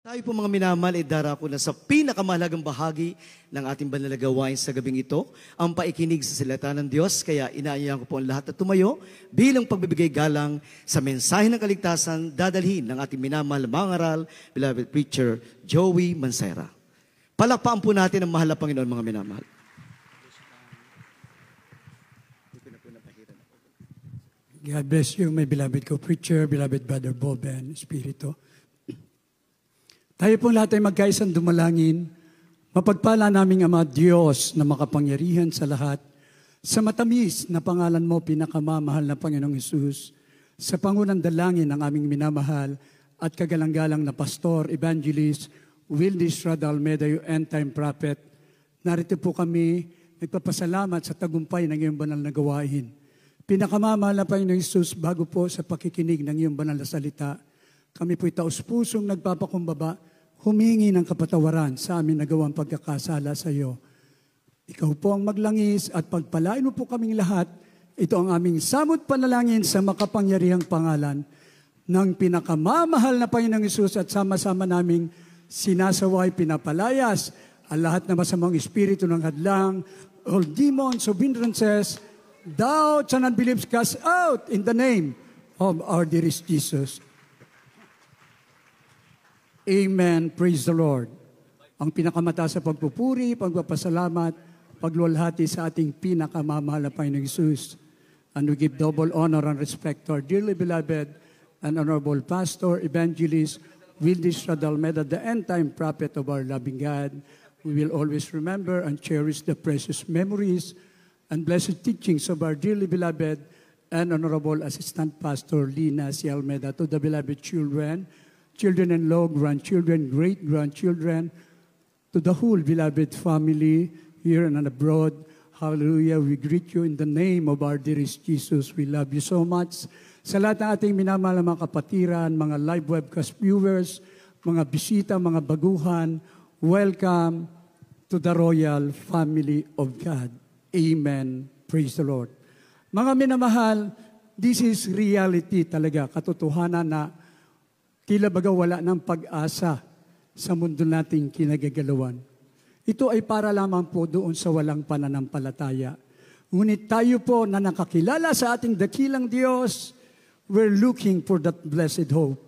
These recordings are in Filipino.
Tayo po mga minamahal ay darako na sa pinakamahalagang bahagi ng ating banal na gawain sa gabing ito, ang paikinig sa salita ng Diyos. Kaya inaanyayahan ko po ang lahat na tumayo bilang pagbibigay galang sa mensahe ng kaligtasan dadalhin ng ating minamahal mangaral, beloved preacher, Joey Mancera. Palakpakan po natin ang mahal na Panginoon mga minamahal. God bless you, my beloved co-preacher, beloved brother Bob and Espiritu. Tayo pong lahat ay magkaisang dumalangin, mapagpala naming Ama Diyos na makapangyarihan sa lahat, sa matamis na pangalan mo, pinakamamahal na Panginoong Hesus, sa pangunang dalangin ng aming minamahal at kagalang-galang na pastor, evangelist, Wildis Radalmeda, yung end-time prophet. Narito po kami, nagpapasalamat sa tagumpay ng iyong banal na gawain. Pinakamamahal na Panginoong Hesus, bago po sa pakikinig ng iyong banal na salita, kami po'y taus-pusong nagpapakumbaba, humingi ng kapatawaran sa amin nagawang pagkakasala sa iyo. Ikaw po ang maglangis at pagpalain mo po kaming lahat. Ito ang aming samot panalangin sa makapangyarihang pangalan ng pinakamamahal na Panginoong Hesus, at sama-sama naming sinasaway, pinapalayas ang lahat na masamang espiritu ng hadlang, all demons of hindrances, doubts and unbeliefs cast out in the name of our dearest Jesus. Amen. Praise the Lord. Ang pinakamataas sa pagpupuri, pagpapasalamat, pagluwalhati sa ating pinakamamahal na Panginoong Hesus. And we give double honor and respect to our dearly beloved and honorable pastor, evangelist, Wildis Radalmeda, the end-time prophet of our loving God. We will always remember and cherish the precious memories and blessed teachings of our dearly beloved and honorable assistant pastor, Lina C. Almeda, to the beloved children-in-law, grandchildren, great-grandchildren, to the whole beloved family here and abroad. Hallelujah. We greet you in the name of our dearest Jesus. We love you so much. Sa lahat ng ating minamahal na mga kapatiran, mga live webcast viewers, mga bisita, mga baguhan, welcome to the royal family of God. Amen. Praise the Lord. Mga minamahal, this is reality talaga, katotohanan na tila baga wala ng pag-asa sa mundo nating kinagagalawan. Ito ay para lamang po doon sa walang pananampalataya. Ngunit tayo po na nakakilala sa ating dakilang Diyos, we're looking for that blessed hope,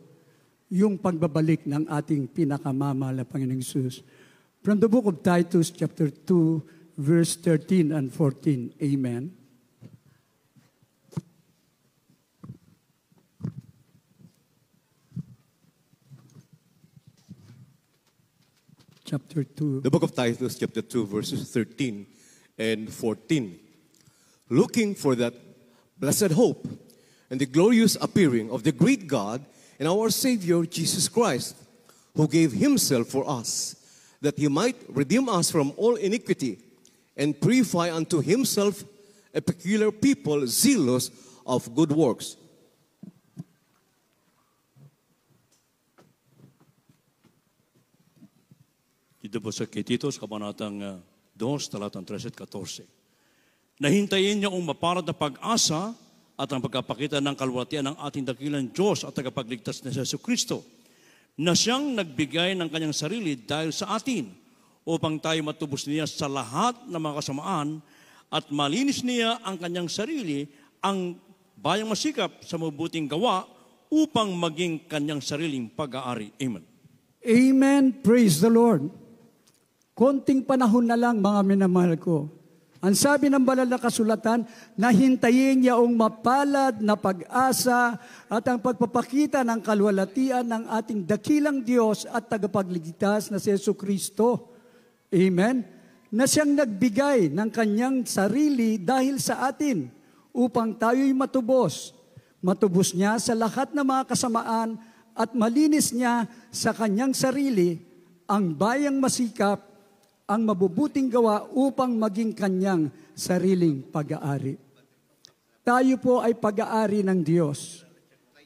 yung pagbabalik ng ating pinakamamahal na Panginoong Hesus. From the book of Titus, chapter 2, verse 13 and 14. Amen. Chapter 2. The book of Titus, chapter 2, verses 13 and 14. Looking for that blessed hope and the glorious appearing of the great God and our Savior, Jesus Christ, who gave himself for us, that he might redeem us from all iniquity and purify unto himself a peculiar people zealous of good works. Dito po sa Titus, kabanatang 2, talatang 13 at 14. Nahintayin niya ang maparad na pag-asa at ang pagkapakita ng kalwalhatian ng ating dakilang Diyos at tagapagligtas na Jesu Kristo, na siyang nagbigay ng kanyang sarili dahil sa atin, upang tayo matubos niya sa lahat ng mga kasamaan at malinis niya ang kanyang sarili, ang bayang masikap sa mabuting gawa, upang maging kanyang sariling pag-aari. Amen. Amen. Praise the Lord. Konting panahon na lang, mga minamahal ko. Ang sabi ng banal na kasulatan, nahintayin niya ang mapalad na pag-asa at ang pagpapakita ng kalwalhatian ng ating dakilang Diyos at tagapagligtas na si Jesu Kristo. Amen? Na siyang nagbigay ng kanyang sarili dahil sa atin upang tayo'y matubos. Matubos niya sa lahat ng mga kasamaan at malinis niya sa kanyang sarili ang bayang masikap, ang mabubuting gawa upang maging kanyang sariling pag-aari. Tayo po ay pag-aari ng Diyos.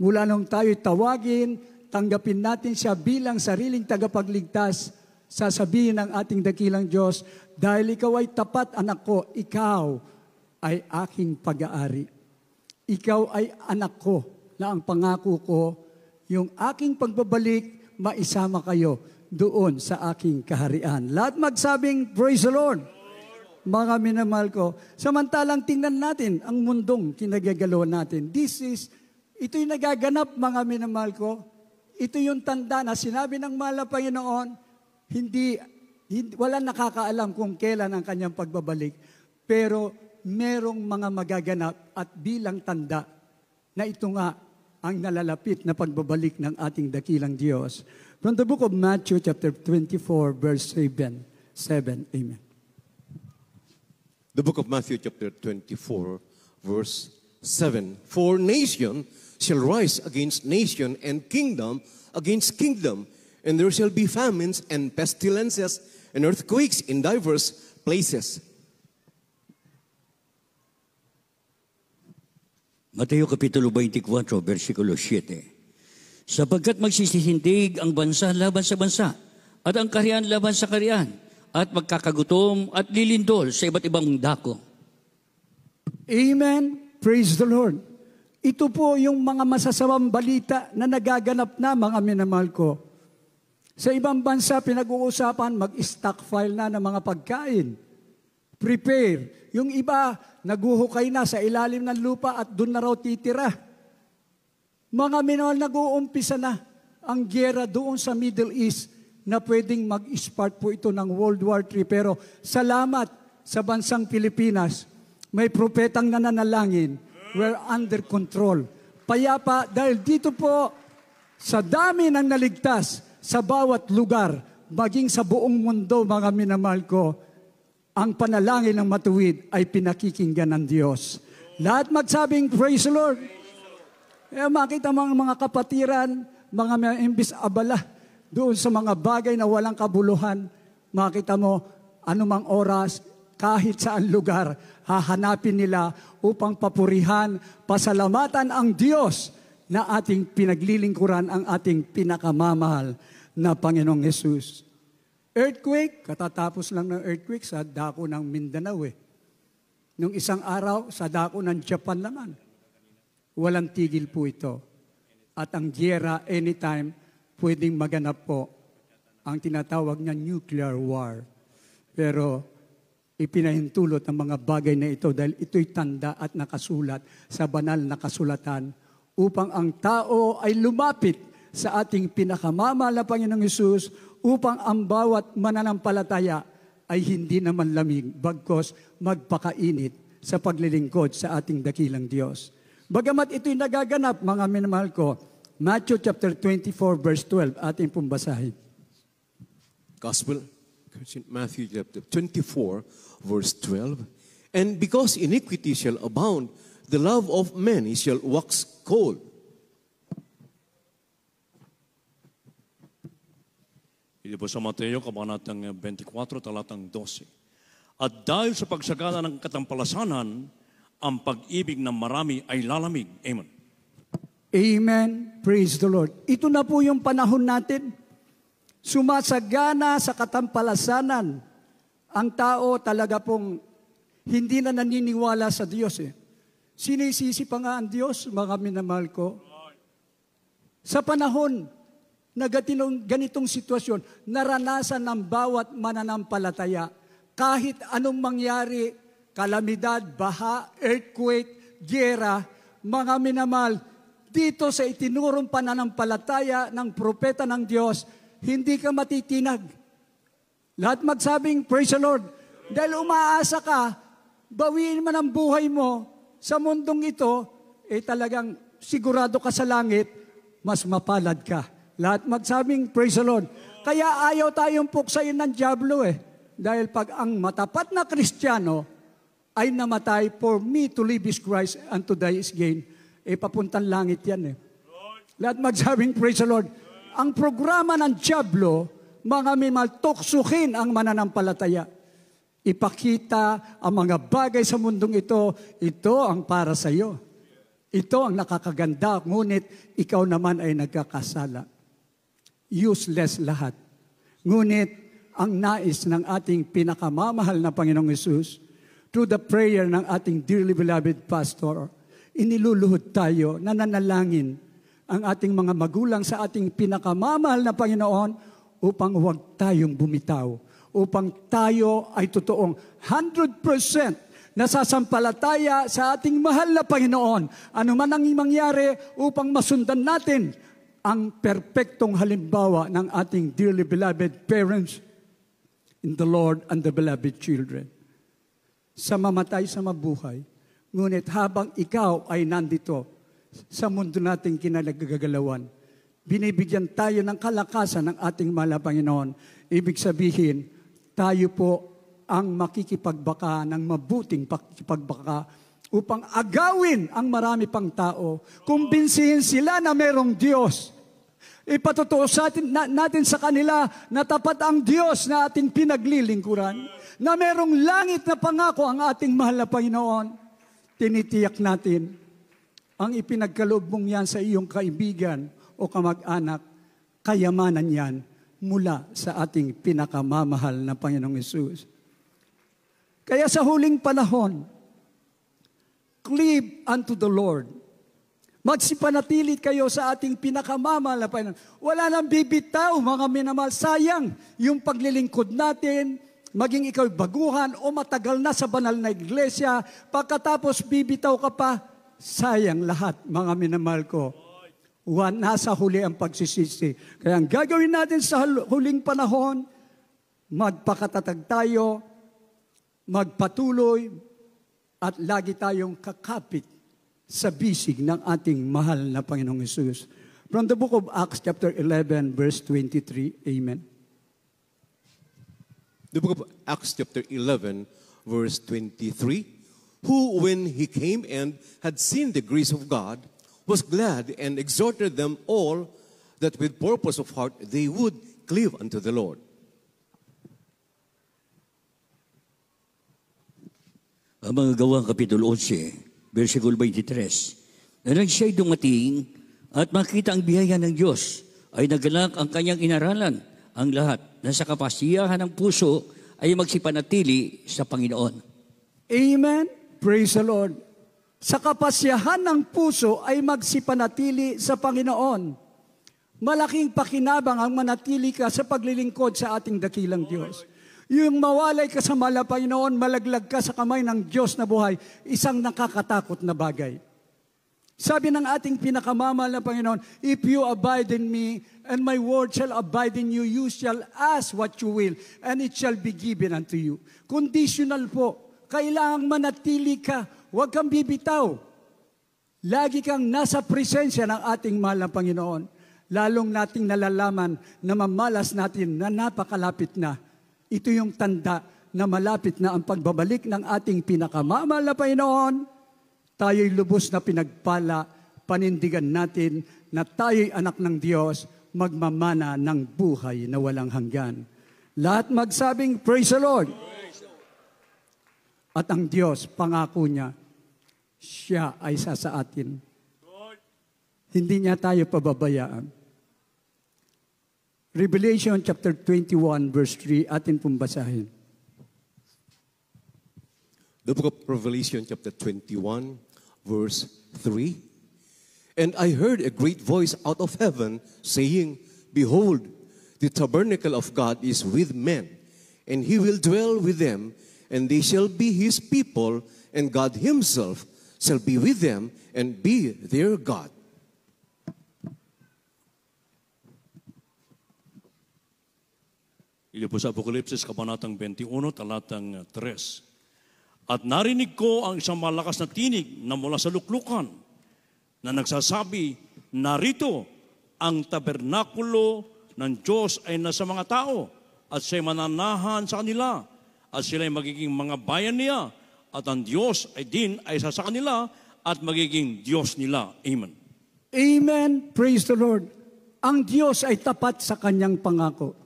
Mula nung tayo'y tawagin, tanggapin natin siya bilang sariling tagapagligtas, sasabihin ng ating dakilang Diyos, dahil ikaw ay tapat, anak ko, ikaw ay aking pag-aari. Ikaw ay anak ko, na ang pangako ko, yung aking pagbabalik, maisama kayo doon sa aking kaharian. Lahat magsabing, praise the Lord. Mga minamahal ko, samantalang tingnan natin ang mundong kinagagalawan natin. Ito'y nagaganap, mga minamahal ko. Ito yung tanda na sinabi ng mahal na Panginoon, wala nakakaalam kung kailan ang kanyang pagbabalik. Pero merong mga magaganap at bilang tanda na ito nga ang nalalapit na pagbabalik ng ating dakilang Diyos. From the book of Matthew chapter 24 verse 7. Amen. The book of Matthew chapter 24 verse 7. For nation shall rise against nation and kingdom against kingdom, and there shall be famines and pestilences and earthquakes in diverse places. Mateo Kapitulo 24, versikulo 7. Sapagkat magsisisindig ang bansa laban sa bansa, at ang kaharian laban sa kaharian, at magkakagutom at lilindol sa iba't ibang dako. Amen. Praise the Lord. Ito po yung mga masasawang balita na nagaganap na, mga minamahal ko. Sa ibang bansa, pinag-uusapan, mag-stockpile na ng mga pagkain. Prepare. Yung iba, naguhukay na sa ilalim ng lupa at doon na raw titira. Mga minamahal, nag-uumpisa na ang gyera doon sa Middle East na pwedeng mag-spark po ito ng World War III. Pero salamat sa bansang Pilipinas, may propetang nananalangin, we're under control. Payapa, dahil dito po, sa dami ng naligtas, sa bawat lugar, maging sa buong mundo, mga minamahal ko, ang panalangin ng matuwid ay pinakikinggan ng Diyos. Lahat magsabing, praise the Lord. Kaya makita mga kapatiran, mga imbis abala, doon sa mga bagay na walang kabuluhan, makita mo, anumang oras, kahit saan lugar, hahanapin nila upang papurihan, pasalamatan ang Diyos na ating pinaglilingkuran, ang ating pinakamamahal na Panginoong Yesus. Earthquake, katatapos lang ng earthquake sa dako ng Mindanao Nung isang araw, sa dako ng Japan naman. Walang tigil po ito. At ang gyera, anytime, pwedeng maganap po ang tinatawag na nuclear war. Pero ipinahintulot ang mga bagay na ito dahil ito'y tanda at nakasulat sa banal na kasulatan upang ang tao ay lumapit sa ating pinakamamahal na Panginoong Hesus upang ang bawat mananampalataya ay hindi naman lamig bagkos magpakainit sa paglilingkod sa ating dakilang Diyos. Bagamat ito'y nagaganap, mga minamahal ko, Matthew chapter 24 verse 12, ating pong basahin. Gospel, Matthew chapter 24 verse 12. And because iniquity shall abound, the love of many shall wax cold. Ito po sa Mateo, kabanatang 24, talatang 12. At dahil sa pagsagana ng katampalasanan, ang pag-ibig ng marami ay lalamig. Amen. Amen. Praise the Lord. Ito na po yung panahon natin. Sumasagana sa katampalasanan. Ang tao talaga pong hindi na naniniwala sa Diyos. Sinisisi pa nga ang Diyos, mga minamahal ko. Sa panahon na ganitong sitwasyon, naranasan ng bawat mananampalataya. Kahit anong mangyari, kalamidad, baha, earthquake, gyera, mga minamahal, dito sa itinurong pananampalataya ng propeta ng Diyos, hindi ka matitinag. Lahat magsabing, praise the Lord. Dahil umaasa ka, bawiin man ang buhay mo sa mundong ito, talagang sigurado ka sa langit, mas mapalad ka. Lahat magsabing, praise the Lord. Kaya ayaw tayong puksayin ng dyablo Dahil pag ang matapat na Kristiyano ay namatay, for me to live is Christ and to die is gain, papuntang langit yan Lahat magsabing, praise the Lord. Ang programa ng dyablo, mga minamahal, tuksuhin ang mananampalataya. Ipakita ang mga bagay sa mundong ito ang para sa iyo. Ito ang nakakaganda, ngunit ikaw naman ay nagkakasala. Useless lahat. Ngunit ang nais ng ating pinakamamahal na Panginoong Hesus, through the prayer ng ating dearly beloved pastor, iniluluhod tayo, nananalangin, ang ating mga magulang sa ating pinakamamahal na Panginoon upang huwag tayong bumitaw, upang tayo ay totoong 100% nasasampalataya sa ating mahal na Panginoon. Ano man ang mangyari upang masundan natin ang perpektong halimbawa ng ating dearly beloved parents in the Lord and the beloved children. Sa mamatay, sa mabuhay, ngunit habang ikaw ay nandito sa mundo nating kinagagalawan, binibigyan tayo ng kalakasan ng ating mahal na Panginoon. Ibig sabihin, tayo po ang makikipagbaka ng mabuting pakikipagbaka upang agawin ang marami pang tao. Kumbinsihin sila na merong Diyos. Ipatutuo natin sa kanila na tapat ang Diyos na ating pinaglilingkuran, na merong langit na pangako ang ating mahal na Panginoon. Tinitiyak natin ang ipinagkaloob mong yan sa iyong kaibigan o kamag-anak, kayamanan yan mula sa ating pinakamamahal na Panginoong Hesus. Kaya sa huling panahon, cleave unto the Lord. Magsipanatili kayo sa ating pinakamamahal na Panginoon. Wala nang bibitaw, mga minamahal. Sayang yung paglilingkod natin, maging ikaw baguhan o matagal na sa banal na iglesia, pagkatapos bibitaw ka pa, sayang lahat, mga minamahal ko. Nasa huli ang pagsisisi. Kaya ang gagawin natin sa huling panahon, magpakatatag tayo, magpatuloy, at lagi tayong kakapit sa bisig ng ating mahal na Panginoong Hesus. From the book of Acts chapter 11, verse 23, Amen. The book of Acts chapter 11, verse 23, who when he came and had seen the grace of God, was glad and exhorted them all that with purpose of heart they would cleave unto the Lord. Ang mga Gawang Kapitulo 11, versikulo 23, na nang siya'y dumating at makita ang biyaya ng Diyos, ay nagalak ang kanyang inaralan, ang lahat na sa kapasiyahan ng puso ay magsipanatili sa Panginoon. Amen. Praise the Lord. Sa kapasyahan ng puso ay magsipanatili sa Panginoon. Malaking pakinabang ang manatili ka sa paglilingkod sa ating dakilang Diyos. Yung mawalay ka sa mahal na Panginoon, malaglag ka sa kamay ng Diyos na buhay, isang nakakatakot na bagay. Sabi ng ating pinakamamahal na Panginoon, if you abide in me, and my word shall abide in you, you shall ask what you will, and it shall be given unto you. Conditional po. Kailangang manatili ka. Huwag kang bibitaw. Lagi kang nasa presensya ng ating mahal na Panginoon. Lalong nating nalalaman na mamalas natin na napakalapit na. Ito yung tanda na malapit na ang pagbabalik ng ating pinakamamahal na Panginoon. Tayo'y lubos na pinagpala, panindigan natin na tayo'y anak ng Diyos, magmamana ng buhay na walang hanggan. Lahat magsabing, praise the Lord. At ang Diyos, pangako niya, siya ay sa atin. Hindi niya tayo pababayaan. Revelation chapter 21 verse 3, atin pong basahin. The book of Revelation chapter 21 verse 3. And I heard a great voice out of heaven saying, behold, the tabernacle of God is with men, and he will dwell with them, and they shall be his people, and God himself shall be with them and be their God. Ito po sa Apokalipsis, Kabanatang 21, talatang 3. At narinig ko ang isang malakas na tinig na mula sa luklukan na nagsasabi, narito ang tabernakulo ng Diyos ay nasa mga tao at siya'y mananahan sa kanila at sila'y magiging mga bayan niya at ang Diyos ay din ay sa kanila at magiging Diyos nila. Amen. Amen. Praise the Lord. Ang Diyos ay tapat sa kanyang pangako.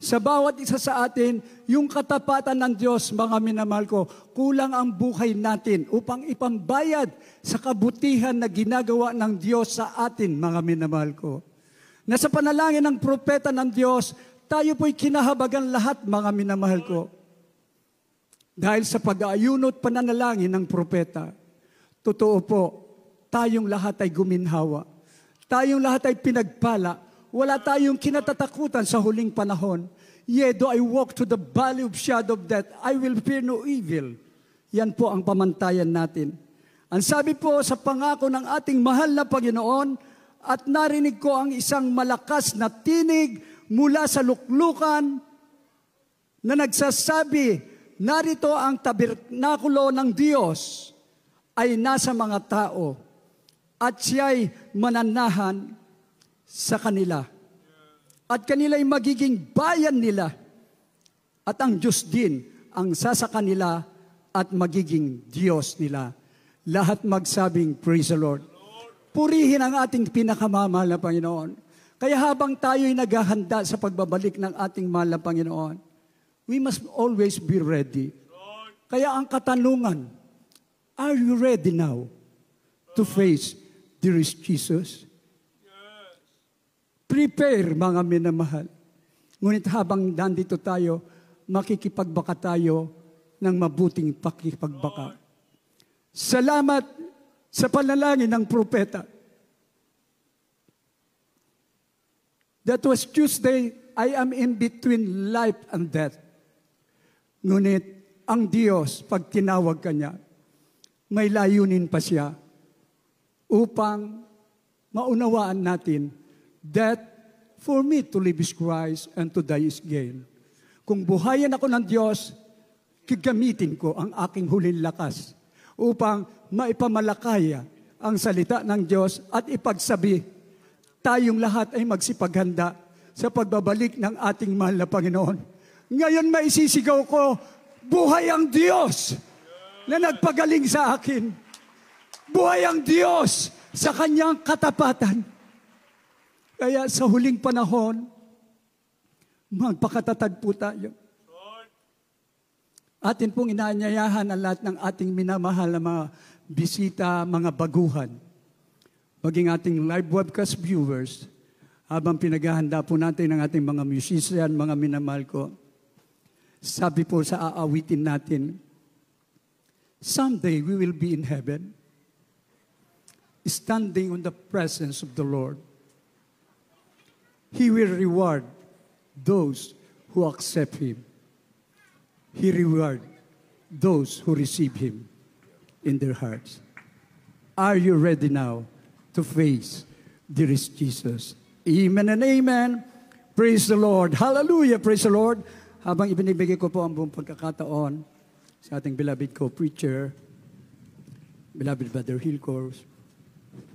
Sa bawat isa sa atin, yung katapatan ng Diyos, mga minamahal ko, kulang ang buhay natin upang ipambayad sa kabutihan na ginagawa ng Diyos sa atin, mga minamahal ko. Na sa panalangin ng propeta ng Diyos, tayo po'y kinahabagan lahat, mga minamahal ko. Dahil sa pag-aayuno at pananalangin ng propeta, totoo po, tayong lahat ay guminhawa. Tayong lahat ay pinagpala. Wala tayong kinatatakutan sa huling panahon. Yea, though I walk through the valley of shadow of death, I will fear no evil. Yan po ang pamantayan natin. Ang sabi po sa pangako ng ating mahal na Panginoon, at narinig ko ang isang malakas na tinig mula sa luklukan na nagsasabi, narito ang tabernakulo ng Diyos ay nasa mga tao at siya'y mananahan sa kanila. At kanila'y magiging bayan nila at ang Diyos din ang sasa kanila at magiging Diyos nila. Lahat magsabing, praise the Lord. Purihin ang ating pinakamamahal na Panginoon. Kaya habang tayo'y naghahanda sa pagbabalik ng ating mahal na Panginoon, we must always be ready. Kaya ang katanungan, are you ready now to face dearest Jesus? Prepare, mga minamahal. Ngunit habang nandito tayo, makikipagbaka tayo ng mabuting pakipagbaka. Salamat sa panalangin ng propeta. That was Tuesday, I am in between life and death. Ngunit ang Diyos, pag tinawag ka niya, may layunin pa siya upang maunawaan natin that for me to live is Christ and to die is gain. Kung buhayan ako ng Diyos, gagamitin ko ang aking huling lakas upang maipamalakaya ang salita ng Diyos at ipagsabi, tayong lahat ay magsipaghanda sa pagbabalik ng ating mahal na Panginoon. Ngayon maisisigaw ko, buhay ang Diyos na nagpagaling sa akin. Buhay ang Diyos sa kanyang katapatan. Kaya sa huling panahon, magpakatatag po tayo. Atin pong inaanyayahan ang lahat ng ating minamahal na mga bisita, mga baguhan, maging ating live webcast viewers, habang pinaghahanda po natin ng ating mga musician, mga minamahal ko. Sabi po sa aawitin natin, someday we will be in heaven, standing on the presence of the Lord. He will reward those who accept Him. He reward those who receive Him in their hearts. Are you ready now to face dearest Jesus? Amen and amen. Praise the Lord. Hallelujah. Praise the Lord. Habang ibinibigay ko po ang buong pagkakataon sa ating beloved co-preacher, beloved Brother Hilcors,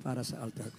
para sa altar.